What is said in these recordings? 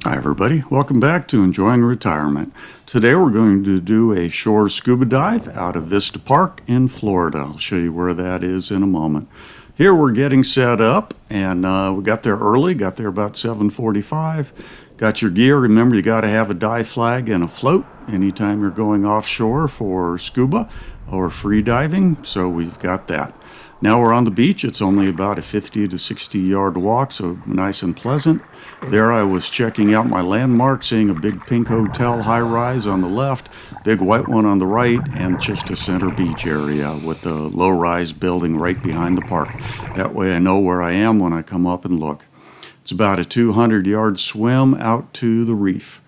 Hi everybody, welcome back to Enjoying Retirement. Today we're going to do a shore scuba dive out of Vista Park in Florida. I'll show you where that is in a moment. Here we're getting set up and we got there early, got there about 7:45. Got your gear. Remember, you got to have a dive flag and a float anytime you're going offshore for scuba or free diving, so we've got that. Now we're on the beach. It's only about a 50 to 60 yard walk, so nice and pleasant. There I was checking out my landmark, seeing a big pink hotel high-rise on the left, big white one on the right, and just a center beach area with a low-rise building right behind the park. That way I know where I am when I come up and look. It's about a 200-yard swim out to the reef.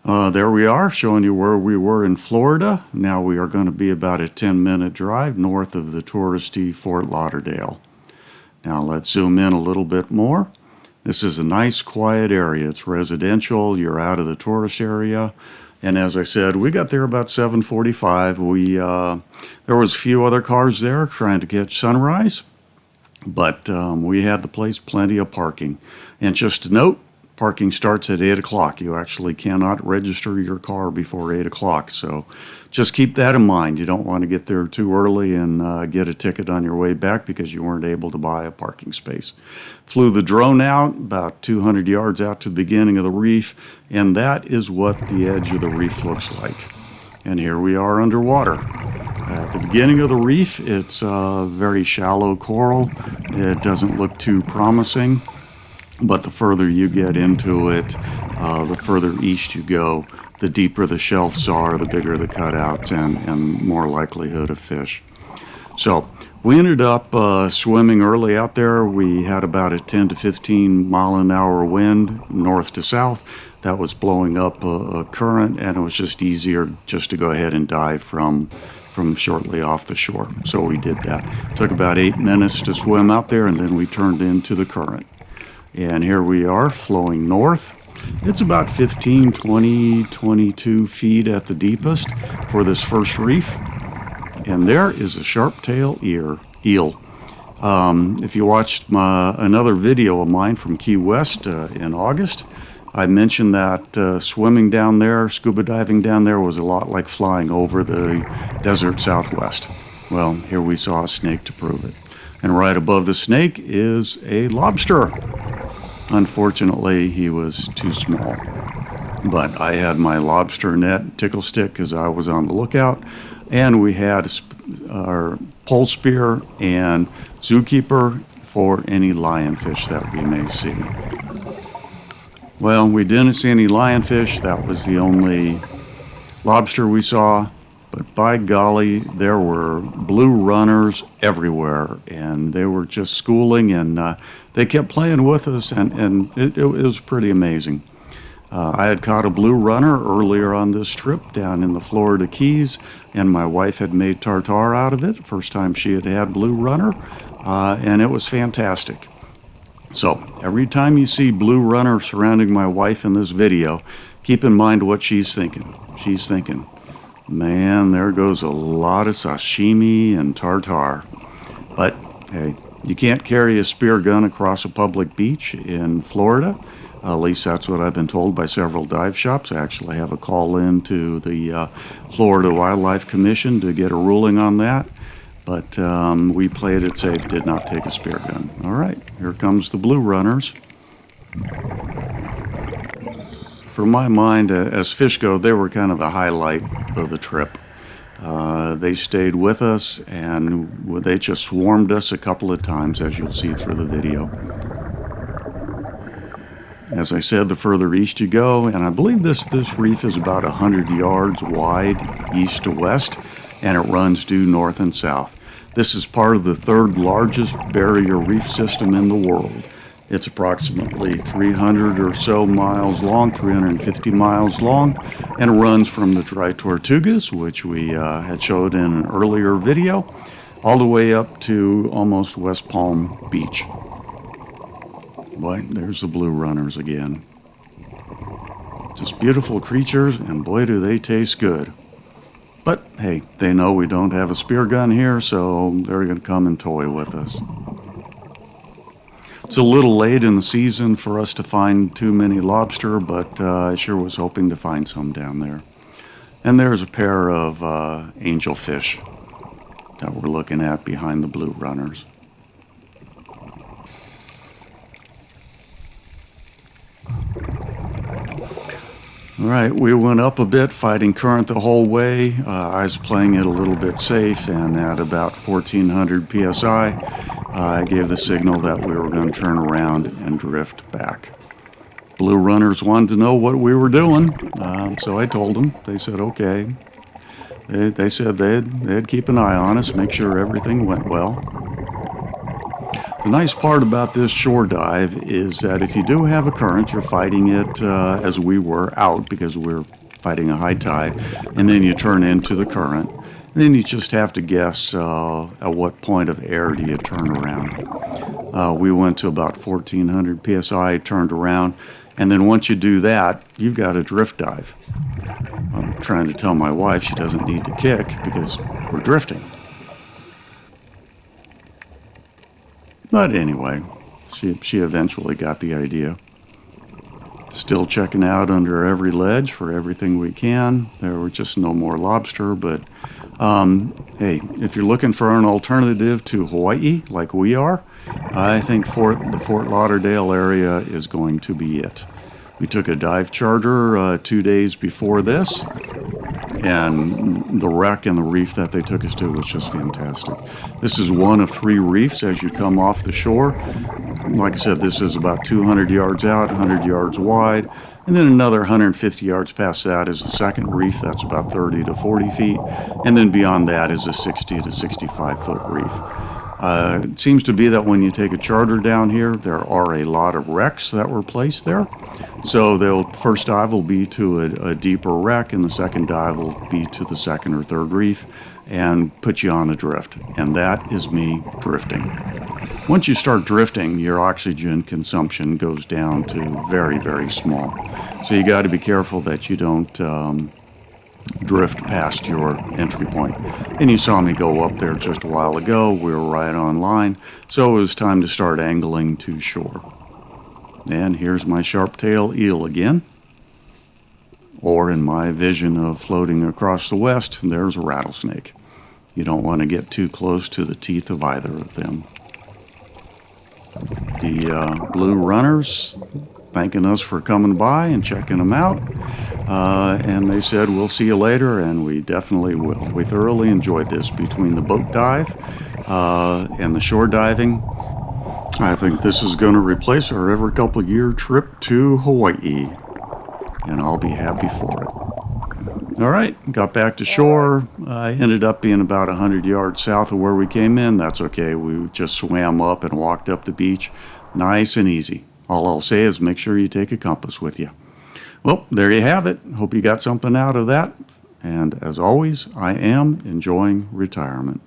There we are, showing you where we were in Florida. Now we are going to be about a 10-minute drive north of the touristy Fort Lauderdale. Now let's zoom in a little bit more. This is a nice quiet area. It's residential. You're out of the tourist area. And as I said, we got there about 7:45. There was a few other cars there trying to catch sunrise, but we had the place plenty of parking. And just to note, parking starts at 8 o'clock. You actually cannot register your car before 8 o'clock, so just keep that in mind. You don't want to get there too early and get a ticket on your way back because you weren't able to buy a parking space. Flew the drone out about 200 yards out to the beginning of the reef, and that is what the edge of the reef looks like. And here we are underwater. At the beginning of the reef, it's very shallow coral. It doesn't look too promising. But the further you get into it, the further east you go, the deeper the shelves are, the bigger the cutouts, and more likelihood of fish. So we ended up swimming early out there. We had about a 10 to 15 mile an hour wind north to south. That was blowing up a current, and it was just easier just to go ahead and dive from shortly off the shore. So we did that. It took about 8 minutes to swim out there, and then we turned into the current. And here we are flowing north. It's about 15, 20, 22 feet at the deepest for this first reef. And there is a sharp-tail eel. If you watched another video of mine from Key West in August, I mentioned that swimming down there, scuba diving down there, was a lot like flying over the desert Southwest. Well, here we saw a snake to prove it. And right above the snake is a lobster. Unfortunately, he was too small, but I had my lobster net tickle stick because I was on the lookout, and we had our pole spear and zookeeper for any lionfish that we may see. Well, we didn't see any lionfish. That was the only lobster we saw. But by golly, there were blue runners everywhere, and they were just schooling, and they kept playing with us, and it was pretty amazing. I had caught a blue runner earlier on this trip down in the Florida Keys, and my wife had made tartare out of it, first time she had had blue runner, and it was fantastic. So every time you see blue runner surrounding my wife in this video, keep in mind what she's thinking. She's thinking, man, there goes a lot of sashimi and tartare. But hey, you can't carry a spear gun across a public beach in Florida. At least that's what I've been told by several dive shops. I actually have a call in to the Florida Wildlife Commission to get a ruling on that. But we played it safe, did not take a spear gun. All right, here comes the blue runners. For my mind, as fish go, they were kind of the highlight of the trip. They stayed with us, and they just swarmed us a couple of times, as you'll see through the video. As I said, the further east you go, and I believe this reef is about 100 yards wide east to west, and it runs due north and south. This is part of the third largest barrier reef system in the world. It's approximately 300 or so miles long, 350 miles long, and runs from the Dry Tortugas, which we had showed in an earlier video, all the way up to almost West Palm Beach. Boy, there's the blue runners again. Just beautiful creatures, and boy, do they taste good. But hey, they know we don't have a spear gun here, so they're going to come and toy with us. It's a little late in the season for us to find too many lobster, but I sure was hoping to find some down there. And there's a pair of angelfish that we're looking at behind the blue runners. All right, we went up a bit, fighting current the whole way. I was playing it a little bit safe, and at about 1400 psi, I gave the signal that we were going to turn around and drift back. Blue runners wanted to know what we were doing, so I told them. They said okay. They said they'd keep an eye on us, make sure everything went well. The nice part about this shore dive is that if you do have a current, you're fighting it as we were out because we're fighting a high tide, and then you turn into the current. And then you just have to guess at what point of air do you turn around. We went to about 1400 psi, turned around, and then once you do that, you've got a drift dive. I'm trying to tell my wife she doesn't need to kick because we're drifting. But anyway, she eventually got the idea. Still checking out under every ledge for everything we can. There were just no more lobster, but hey, if you're looking for an alternative to Hawaii like we are, I think the Fort Lauderdale area is going to be it. We took a dive charter 2 days before this, and the wreck and the reef that they took us to was just fantastic. This is one of 3 reefs as you come off the shore. Like I said, this is about 200 yards out, 100 yards wide, and then another 150 yards past that is the second reef. That's about 30 to 40 feet, and then beyond that is a 60 to 65 foot reef. It seems to be that when you take a charter down here, there are a lot of wrecks that were placed there. So the first dive will be to a deeper wreck, and the second dive will be to the second or third reef and put you on a drift. And that is me drifting. Once you start drifting, your oxygen consumption goes down to very, very small. So you got to be careful that you don't drift past your entry point. And you saw me go up there just a while ago. We were right on line, so it was time to start angling to shore. And here's my sharp tail eel again. Or in my vision of floating across the west, there's a rattlesnake. You don't want to get too close to the teeth of either of them. The blue runners thanking us for coming by and checking them out. And they said, we'll see you later, and we definitely will. We thoroughly enjoyed this between the boat dive and the shore diving. I think this is going to replace our every couple year trip to Hawaii, and I'll be happy for it. All right, got back to shore. I ended up being about 100 yards south of where we came in. That's okay. We just swam up and walked up the beach. Nice and easy. All I'll say is make sure you take a compass with you. Well, there you have it. Hope you got something out of that. And as always, I am enjoying retirement.